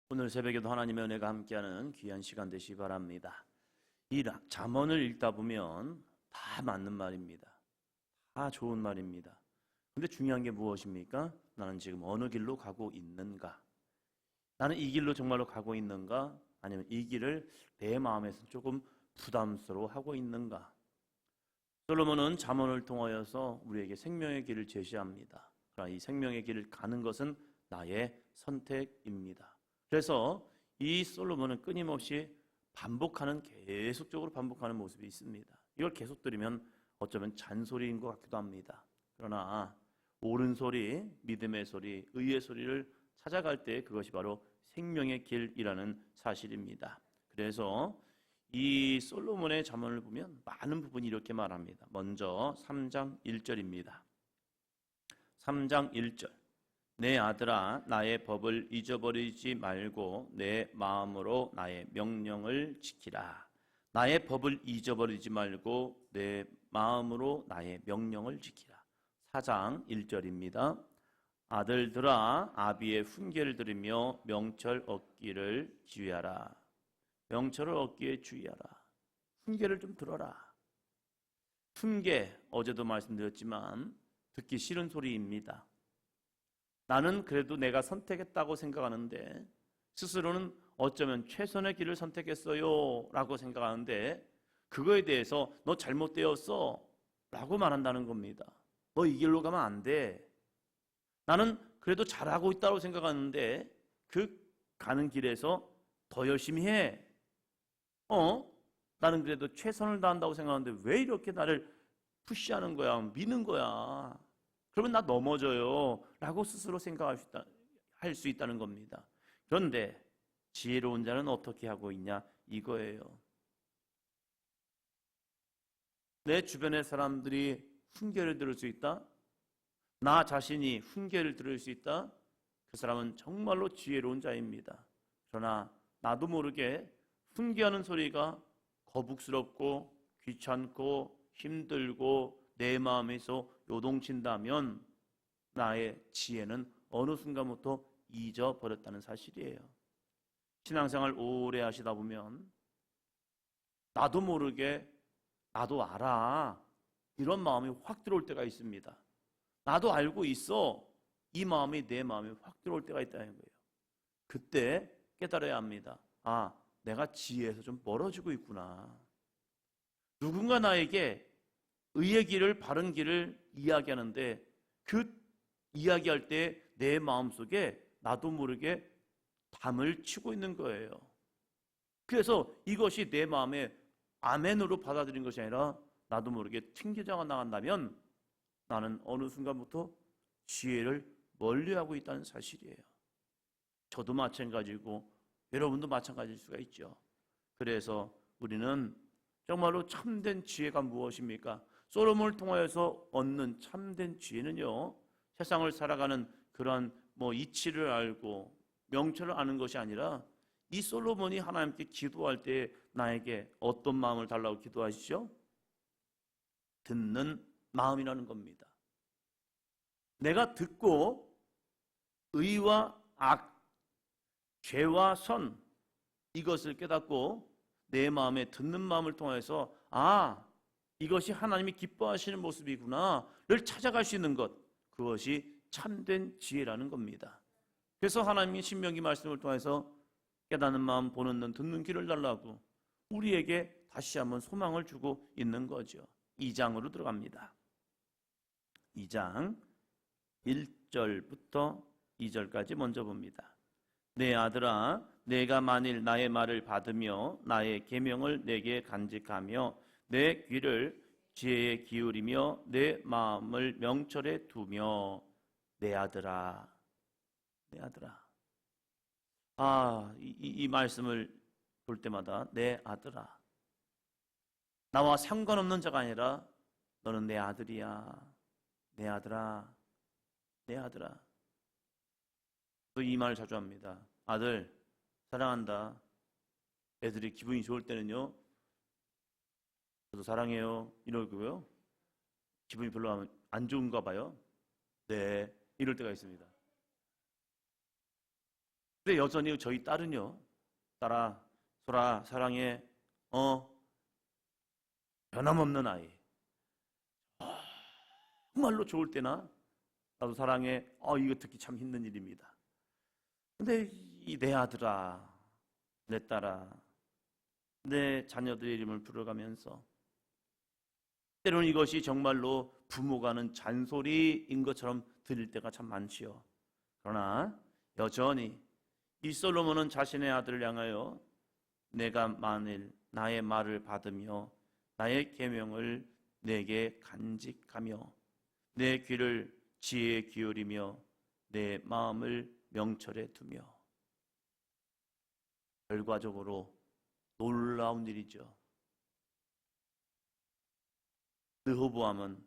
오늘 새벽에도 하나님의 은혜가 함께하는 귀한 시간 되시기 바랍니다. 이 잠언을 읽다 보면 다 맞는 말입니다. 다 좋은 말입니다. 근데 중요한 게 무엇입니까? 나는 지금 어느 길로 가고 있는가? 나는 이 길로 정말로 가고 있는가? 아니면 이 길을 내 마음에서 조금 부담스러워하고 있는가? 솔로몬은 잠언을 통하여서 우리에게 생명의 길을 제시합니다. 그러나 이 생명의 길을 가는 것은 나의 선택입니다. 그래서 이 솔로몬은 끊임없이 계속적으로 반복하는 모습이 있습니다. 이걸 계속 들으면 어쩌면 잔소리인 것 같기도 합니다. 그러나 옳은 소리, 믿음의 소리, 의의 소리를 찾아갈 때 그것이 바로 생명의 길이라는 사실입니다. 그래서 이 솔로몬의 잠언을 보면 많은 부분이 이렇게 말합니다. 먼저 3장 1절입니다. 3장 1절. 내 아들아, 나의 법을 잊어버리지 말고 내 마음으로 나의 명령을 지키라. 나의 법을 잊어버리지 말고 내 마음으로 나의 명령을 지키라. 4장 1절입니다. 아들들아, 아비의 훈계를 들으며 명철 얻기를 주의하라. 명철을 얻기에 주의하라. 훈계를 좀 들어라. 훈계, 어제도 말씀드렸지만 듣기 싫은 소리입니다. 나는 그래도 내가 선택했다고 생각하는데 스스로는 어쩌면 최선의 길을 선택했어요 라고 생각하는데 그거에 대해서 너 잘못되었어 라고 말한다는 겁니다. 너 이 길로 가면 안 돼. 나는 그래도 잘하고 있다고 생각하는데 그 가는 길에서 더 열심히 해. 나는 그래도 최선을 다한다고 생각하는데 왜 이렇게 나를 푸시하는 거야, 미는 거야. 그러면 나 넘어져요 라고 스스로 생각할 수 있다는 겁니다. 그런데 지혜로운 자는 어떻게 하고 있냐 이거예요. 내 주변의 사람들이 훈계를 들을 수 있다? 나 자신이 훈계를 들을 수 있다? 그 사람은 정말로 지혜로운 자입니다. 그러나 나도 모르게 훈계하는 소리가 거북스럽고 귀찮고 힘들고 내 마음에서 요동친다면 나의 지혜는 어느 순간부터 잊어버렸다는 사실이에요. 신앙생활 오래 하시다 보면 나도 모르게 나도 알아 이런 마음이 확 들어올 때가 있습니다. 나도 알고 있어 이 마음이 내 마음에 확 들어올 때가 있다는 거예요. 그때 깨달아야 합니다. 내가 지혜에서 좀 멀어지고 있구나. 누군가 나에게 의의 길을 바른 길을 이야기하는데 그 이야기할 때 내 마음속에 나도 모르게 담을 치고 있는 거예요. 그래서 이것이 내 마음에 아멘으로 받아들인 것이 아니라 나도 모르게 튕겨져가 나간다면 나는 어느 순간부터 지혜를 멀리하고 있다는 사실이에요. 저도 마찬가지고 여러분도 마찬가지일 수가 있죠. 그래서 우리는 정말로 참된 지혜가 무엇입니까? 솔로몬을 통하여서 얻는 참된 지혜는요, 세상을 살아가는 그러한 이치를 알고 명철을 아는 것이 아니라 이 솔로몬이 하나님께 기도할 때 나에게 어떤 마음을 달라고 기도하시죠? 듣는 마음이라는 겁니다. 내가 듣고 의와 악, 죄와 선 이것을 깨닫고 내 마음에 듣는 마음을 통해서 이것이 하나님이 기뻐하시는 모습이구나를 찾아갈 수 있는 것, 그것이 참된 지혜라는 겁니다. 그래서 하나님이 신명기 말씀을 통해서 깨닫는 마음, 보는 눈, 듣는 귀를 달라고 우리에게 다시 한번 소망을 주고 있는 거죠. 2장으로 들어갑니다. 2장 1절부터 2절까지 먼저 봅니다. 내 아들아, 내가 만일 나의 말을 받으며 나의 계명을 내게 간직하며 내 귀를 지혜에 기울이며 내 마음을 명철에 두며 내 아들아, 내 아들아. 이 말씀을 볼 때마다 내 아들아. 나와 상관없는 자가 아니라 너는 내 아들이야. 내 아들아, 내 아들아. 또 이 말을 자주 합니다. 아들, 사랑한다. 애들이 기분이 좋을 때는요, 저도 사랑해요. 이러고요. 기분이 별로 안 좋은가 봐요. 네, 이럴 때가 있습니다. 근데 여전히 저희 딸은요, 딸아, 소라, 사랑해, 변함없는 아이. 정말로 좋을 때나 나도 사랑해. 이거 듣기 참 힘든 일입니다. 근데 이 내 아들아, 내 딸아, 내 자녀들의 이름을 부르가면서 때로는 이것이 정말로 부모가 하는 잔소리인 것처럼 들릴 때가 참 많지요. 그러나 여전히 이 솔로몬은 자신의 아들을 향하여 내가 만일 나의 말을 받으며 나의 계명을 내게 간직하며 내 귀를 지혜에 기울이며 내 마음을 명철에 두며, 결과적으로 놀라운 일이죠. 르호보암은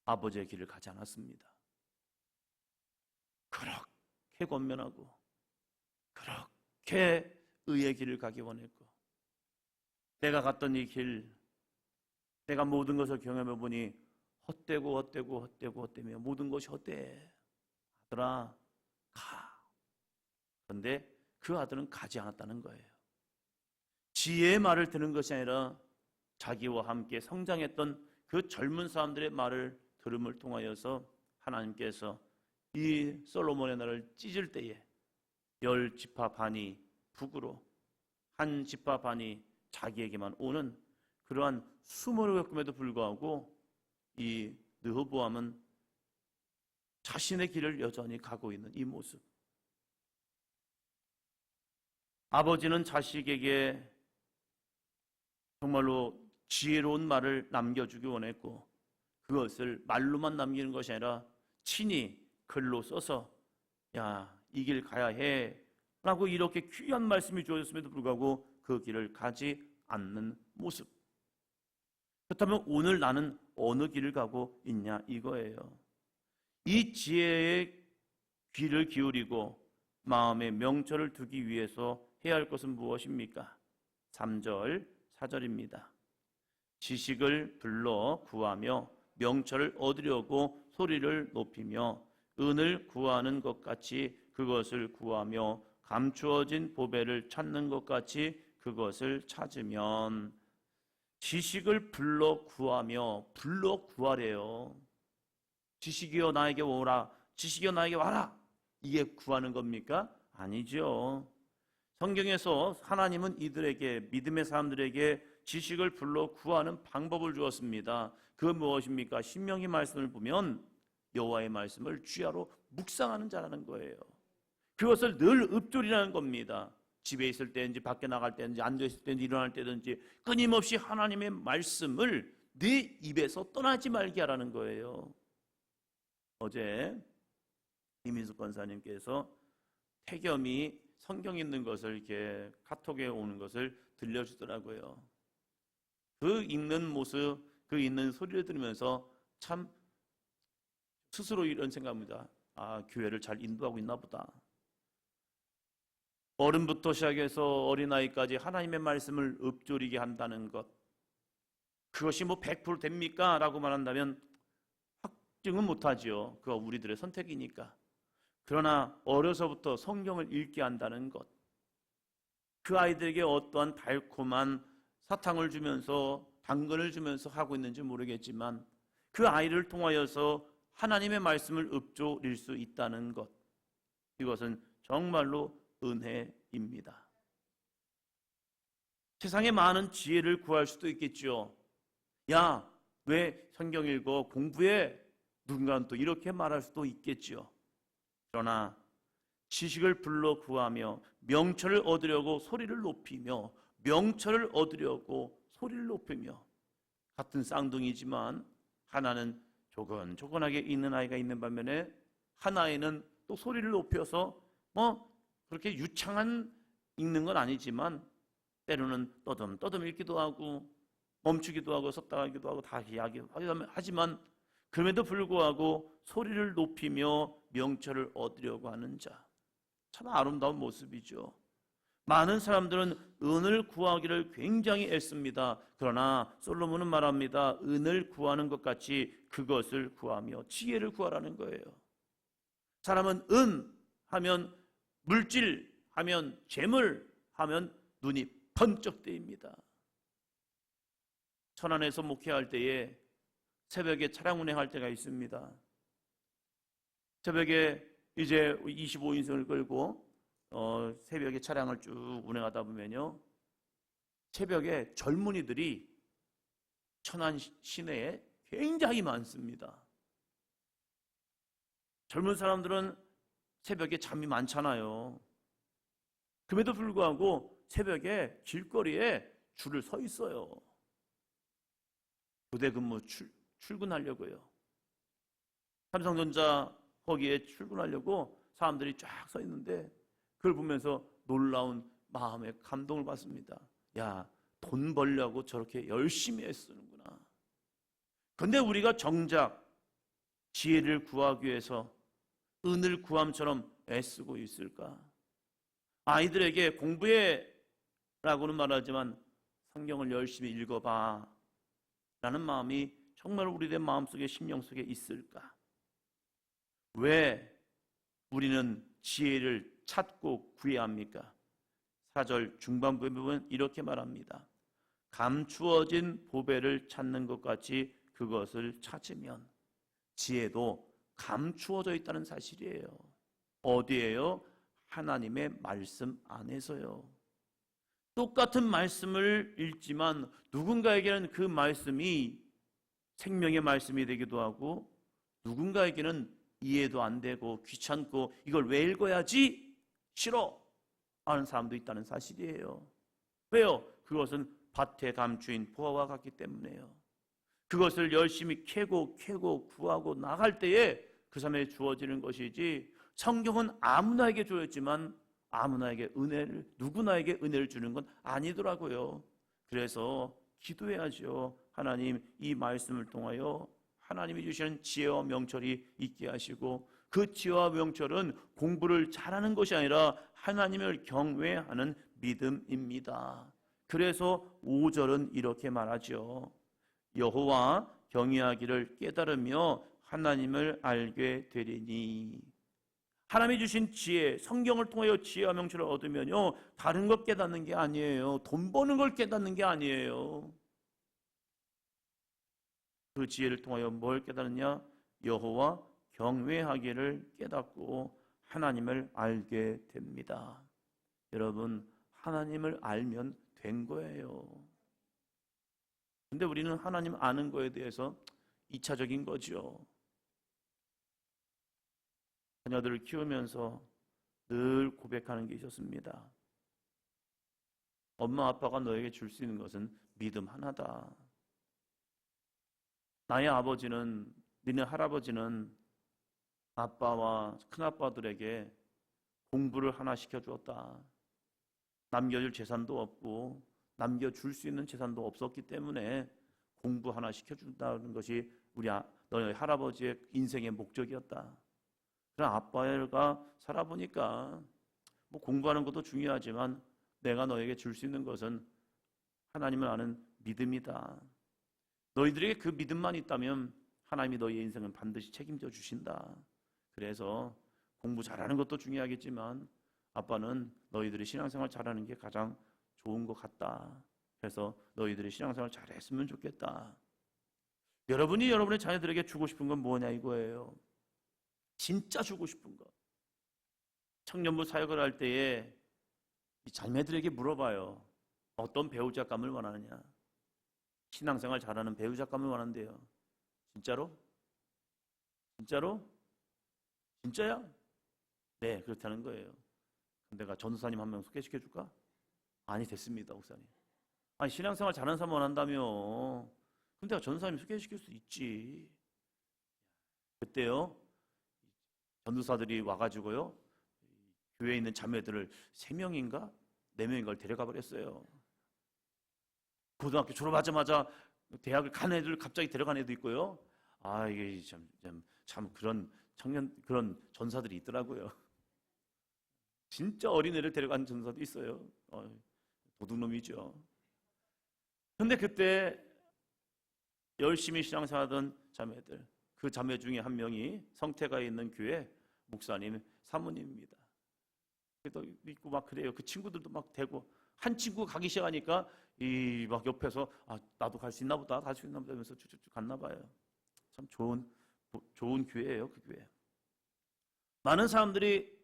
아버지의 길을 가지 않았습니다. 그렇게 권면하고 그렇게 의의 길을 가기 원했고, 내가 갔던 이 길, 내가 모든 것을 경험해 보니 헛되며 모든 것이 헛돼. 아들아, 가. 그런데 그 아들은 가지 않았다는 거예요. 지혜의 말을 듣는 것이 아니라 자기와 함께 성장했던 그 젊은 사람들의 말을 들음을 통하여서 하나님께서 이 솔로몬의 날을 찢을 때에 10지파 반이 북으로, 1지파 반이 자기에게만 오는 그러한 수모를 겪음에도 불구하고 이 르호보암은 자신의 길을 여전히 가고 있는 이 모습. 아버지는 자식에게 정말로 지혜로운 말을 남겨주기 원했고, 그것을 말로만 남기는 것이 아니라 친히 글로 써서 야, 이 길 가야 해 라고 이렇게 귀한 말씀이 주어졌음에도 불구하고 그 길을 가지 않는 모습. 그렇다면 오늘 나는 어느 길을 가고 있냐 이거예요. 이 지혜의 귀를 기울이고 마음의 명철을 두기 위해서 해야 할 것은 무엇입니까? 3절 4절입니다. 지식을 불러 구하며 명철을 얻으려고 소리를 높이며 은을 구하는 것 같이 그것을 구하며 감추어진 보배를 찾는 것 같이 그것을 찾으면, 지식을 불러 구하래요. 지식이여 나에게 오라, 지식이여 나에게 와라, 이게 구하는 겁니까? 아니죠. 성경에서 하나님은 이들에게, 믿음의 사람들에게 지식을 불러 구하는 방법을 주었습니다. 그건 무엇입니까? 신명기 말씀을 보면 여호와의 말씀을 주야로 묵상하는 자라는 거예요. 그것을 늘 읊조리라는 겁니다. 집에 있을 때든지 밖에 나갈 때든지 앉아있을 때든지 일어날 때든지 끊임없이 하나님의 말씀을 네 입에서 떠나지 말게 하라는 거예요. 어제 이민숙 권사님께서 태겸이 성경 읽는 것을 이렇게 카톡에 오는 것을 들려주더라고요. 그 읽는 모습, 그 읽는 소리를 들으면서 참 스스로 이런 생각합니다. 교회를 잘 인도하고 있나 보다. 어른부터 시작해서 어린아이까지 하나님의 말씀을 읊조리게 한다는 것, 그것이 100% 됩니까? 라고 말한다면 확증은 못하지요. 그거 우리들의 선택이니까. 그러나 어려서부터 성경을 읽게 한다는 것, 그 아이들에게 어떠한 달콤한 사탕을 주면서 당근을 주면서 하고 있는지 모르겠지만 그 아이를 통하여서 하나님의 말씀을 읊조릴 수 있다는 것, 이것은 정말로 은혜입니다. 세상에 많은 지혜를 구할 수도 있겠죠. 야, 왜 성경 읽어? 공부해? 누군가는 또 이렇게 말할 수도 있겠죠. 그러나 지식을 불러 구하며 명철을 얻으려고 소리를 높이며, 명철을 얻으려고 소리를 높이며, 같은 쌍둥이지만 하나는 조근조근하게 읽는 아이가 있는 반면에 한 아이는 또 소리를 높여서 그렇게 유창한 읽는 건 아니지만 때로는 떠듬떠듬 읽기도 하고 멈추기도 하고 섰다 하기도 하고 다 이야기하지만 그럼에도 불구하고 소리를 높이며 명철을 얻으려고 하는 자, 참 아름다운 모습이죠. 많은 사람들은 은을 구하기를 굉장히 애씁니다. 그러나 솔로몬은 말합니다. 은을 구하는 것 같이 그것을 구하며 지혜를 구하라는 거예요. 사람은 은 하면 물질 하면, 재물 하면 눈이 번쩍 뜨입니다. 천안에서 목회할 때에 새벽에 차량 운행할 때가 있습니다. 새벽에 이제 25인승을 끌고 새벽에 차량을 쭉 운행하다 보면요, 새벽에 젊은이들이 천안 시내에 굉장히 많습니다. 젊은 사람들은 새벽에 잠이 많잖아요. 그럼에도 불구하고 새벽에 길거리에 줄을 서 있어요. 교대 근무 출근하려고요. 삼성전자 거기에 출근하려고 사람들이 쫙 서 있는데, 그걸 보면서 놀라운 마음의 감동을 받습니다. 야, 돈 벌려고 저렇게 열심히 애쓰는구나. 근데 우리가 정작 지혜를 구하기 위해서 은을 구함처럼 애쓰고 있을까? 아이들에게 공부해 라고는 말하지만 성경을 열심히 읽어봐 라는 마음이 정말 우리의 마음속에, 심령 속에 있을까? 왜 우리는 지혜를 찾고 구해야 합니까? 4절 중반부에 보면 이렇게 말합니다. 감추어진 보배를 찾는 것 같이 그것을 찾으면, 지혜도 감추어져 있다는 사실이에요. 어디에요? 하나님의 말씀 안에서요. 똑같은 말씀을 읽지만 누군가에게는 그 말씀이 생명의 말씀이 되기도 하고, 누군가에게는 이해도 안 되고 귀찮고 이걸 왜 읽어야지 싫어 하는 사람도 있다는 사실이에요. 왜요? 그것은 밭에 감추인 보화와 같기 때문에요. 그것을 열심히 캐고 구하고 나갈 때에 그 사람에게 주어지는 것이지, 성경은 아무나에게 주어졌지만 아무나에게 누구나에게 은혜를 주는 건 아니더라고요. 그래서 기도해야죠. 하나님, 이 말씀을 통하여 하나님이 주시는 지혜와 명철이 있게 하시고, 그 지혜와 명철은 공부를 잘하는 것이 아니라 하나님을 경외하는 믿음입니다. 그래서 5절은 이렇게 말하죠. 여호와 경외하기를 깨달으며 하나님을 알게 되리니. 하나님이 주신 지혜, 성경을 통하여 지혜와 명철을 얻으면요, 다른 것 깨닫는 게 아니에요. 돈 버는 걸 깨닫는 게 아니에요. 그 지혜를 통하여 뭘 깨닫느냐? 여호와 경외하기를 깨닫고 하나님을 알게 됩니다. 여러분, 하나님을 알면 된 거예요. 근데 우리는 하나님 아는 거에 대해서 2차적인 거죠. 자녀들을 키우면서 늘 고백하는 게 있었습니다. 엄마 아빠가 너에게 줄 수 있는 것은 믿음 하나다. 나의 아버지는, 니네 할아버지는 아빠와 큰아빠들에게 공부를 하나 시켜주었다. 남겨줄 재산도 없고 남겨줄 수 있는 재산도 없었기 때문에 공부 하나 시켜준다는 것이 너희 할아버지의 인생의 목적이었다. 그럼 아빠가 살아보니까 뭐 공부하는 것도 중요하지만 내가 너에게 줄 수 있는 것은 하나님을 아는 믿음이다. 너희들에게 그 믿음만 있다면 하나님이 너희의 인생은 반드시 책임져 주신다. 그래서 공부 잘하는 것도 중요하겠지만 아빠는 너희들이 신앙생활 잘하는 게 가장 좋은 것 같다. 그래서 너희들이 신앙생활 잘했으면 좋겠다. 여러분이 여러분의 자녀들에게 주고 싶은 건 뭐냐 이거예요. 진짜 주고 싶은 것. 청년부 사역을 할 때에 이 자매들에게 물어봐요. 어떤 배우자감을 원하느냐? 신앙생활 잘하는 배우자감을 원한대요. 진짜로? 진짜로? 진짜야? 네, 그렇다는 거예요. 내가 전도사님 한 명 소개시켜 줄까? 아니, 됐습니다, 목사님. 아니, 신앙생활 잘하는 사람 원한다며. 근데 내가 전도사님 소개시킬 수 있지. 그때요, 전도사들이 와가지고요, 교회에 있는 자매들을 3명인가 4명인가를 데려가 버렸어요. 고등학교 졸업하자마자 대학을 간 애들 갑자기 데려간 애도 있고요. 아, 이게 참 그런 그런 전사들이 있더라고요. 진짜 어린애를 데려간 전사도 있어요. 도둑놈이죠. 근데 그때 열심히 신앙생활하던 자매들, 그 자매 중에 한 명이 성태가에 있는 교회 목사님 사모님입니다. 그래도 있고 막 그래요. 그 친구들도 막 되고, 한 친구가 가기 시작하니까 이 막 옆에서 나도 갈 수 있나 보다, 갈 수 있나 보다 하면서 쭉쭉쭉 갔나 봐요. 참 좋은 교회예요, 그 교회. 많은 사람들이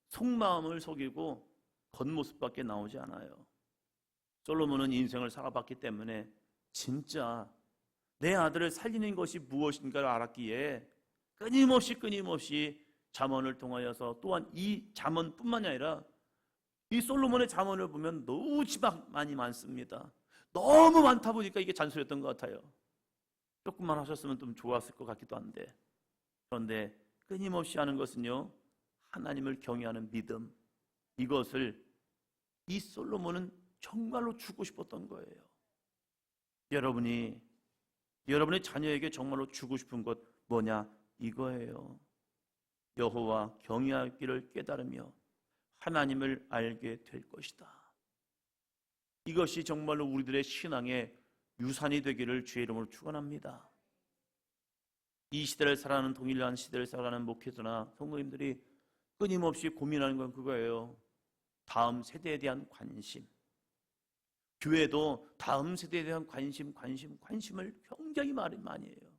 속마음을 속이고 겉모습밖에 나오지 않아요. 솔로몬은 인생을 살아봤기 때문에 진짜 내 아들을 살리는 것이 무엇인가를 알았기에 끊임없이 잠언을 통하여서, 또한 이 잠언뿐만이 아니라 이 솔로몬의 잠언을 보면 너무 많이 많습니다. 너무 많다 보니까 이게 잔소리였던 것 같아요. 조금만 하셨으면 좀 좋았을 것 같기도 한데, 그런데 끊임없이 하는 것은요, 하나님을 경외하는 믿음, 이것을 이 솔로몬은 정말로 주고 싶었던 거예요. 여러분의 자녀에게 정말로 주고 싶은 것 뭐냐? 이거예요. 여호와 경외하기를 깨달으며 하나님을 알게 될 것이다. 이것이 정말로 우리들의 신앙의 유산이 되기를 주의 이름으로 축원합니다. 이 시대를 살아가는, 동일한 시대를 살아가는 목회자나 성도님들이 끊임없이 고민하는 건 그거예요. 다음 세대에 대한 관심. 교회도 다음 세대에 대한 관심을 굉장히 많이 해요.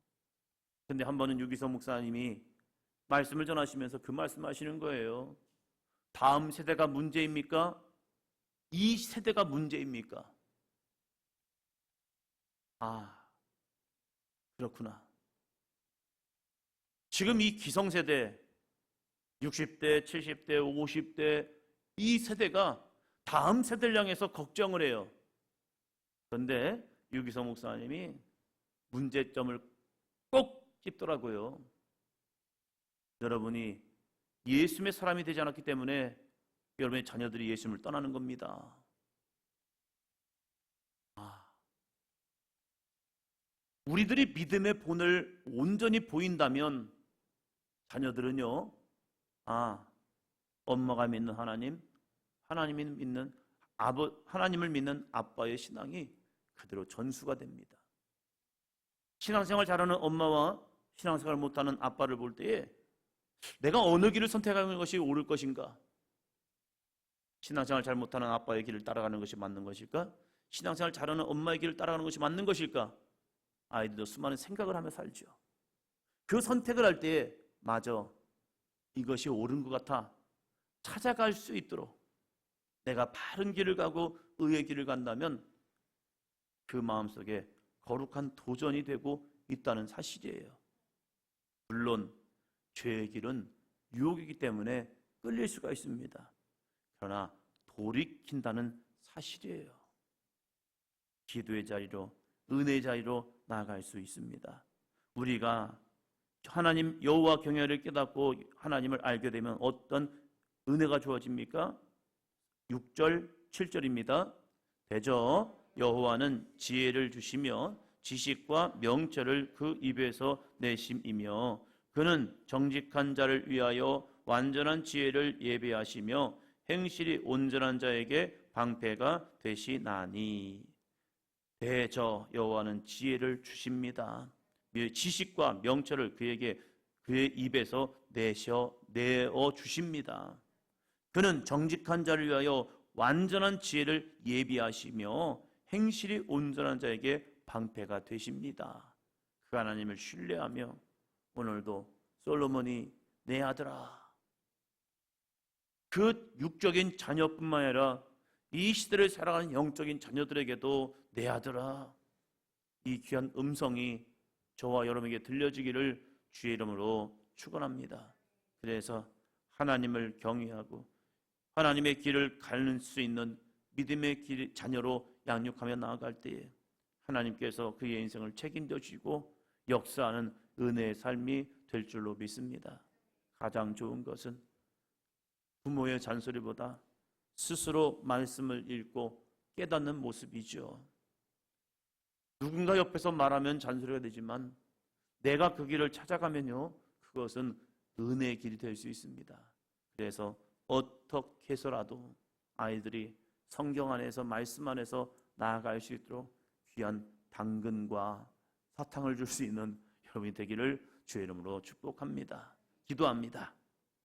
근데 한 번은 유기성 목사님이 말씀을 전하시면서 그 말씀하시는 거예요. 다음 세대가 문제입니까? 이 세대가 문제입니까? 그렇구나. 지금 이 기성세대, 60대, 70대, 50대 이 세대가 다음 세대를 향해서 걱정을 해요. 그런데 유기성 목사님이 문제점을 꼭 짚더라고요. 여러분이 예수님의 사람이 되지 않았기 때문에 여러분의 자녀들이 예수님을 떠나는 겁니다. 우리들이 믿음의 본을 온전히 보인다면 자녀들은요, 엄마가 믿는 하나님, 하나님을 믿는 아빠의 신앙이 그대로 전수가 됩니다. 신앙생활 잘하는 엄마와 신앙생활 못하는 아빠를 볼 때에 내가 어느 길을 선택하는 것이 옳을 것인가? 신앙생활 잘 못하는 아빠의 길을 따라가는 것이 맞는 것일까? 신앙생활 잘하는 엄마의 길을 따라가는 것이 맞는 것일까? 아이들도 수많은 생각을 하며 살죠. 그 선택을 할 때에 맞아, 이것이 옳은 것 같아 찾아갈 수 있도록 내가 바른 길을 가고 의의 길을 간다면 그 마음속에 거룩한 도전이 되고 있다는 사실이에요. 물론 죄의 길은 유혹이기 때문에 끌릴 수가 있습니다. 그러나 돌이킨다는 사실이에요. 기도의 자리로, 은혜의 자리로 나아갈 수 있습니다. 우리가 하나님 여호와 경외를 깨닫고 하나님을 알게 되면 어떤 은혜가 주어집니까? 6절 7절입니다. 대저 여호와는 지혜를 주시며 지식과 명철을 그 입에서 내심이며 그는 정직한 자를 위하여 완전한 지혜를 예비하시며 행실이 온전한 자에게 방패가 되시나니. 대저 여호와는 지혜를 주십니다. 지식과 명철을 그의 입에서 내어 주십니다. 그는 정직한 자를 위하여 완전한 지혜를 예비하시며 행실이 온전한 자에게 방패가 되십니다. 그 하나님을 신뢰하며 오늘도 솔로몬이 내 아들아, 그 육적인 자녀뿐만 아니라 이 시대를 살아가는 영적인 자녀들에게도 내 아들아, 이 귀한 음성이 저와 여러분에게 들려지기를 주의 이름으로 축원합니다. 그래서 하나님을 경외하고 하나님의 길을 갈 수 있는 믿음의 길 자녀로 양육하며 나아갈 때에 하나님께서 그의 인생을 책임져 주시고 역사하는 은혜의 삶이 될 줄로 믿습니다. 가장 좋은 것은 부모의 잔소리보다 스스로 말씀을 읽고 깨닫는 모습이죠. 누군가 옆에서 말하면 잔소리가 되지만 내가 그 길을 찾아가면요, 그것은 은혜의 길이 될 수 있습니다. 그래서 어떻게 해서라도 아이들이 성경 안에서, 말씀 안에서 나아갈 수 있도록 귀한 당근과 사탕을 줄 수 있는 여러분이 되기를 주의 이름으로 축복합니다. 기도합니다.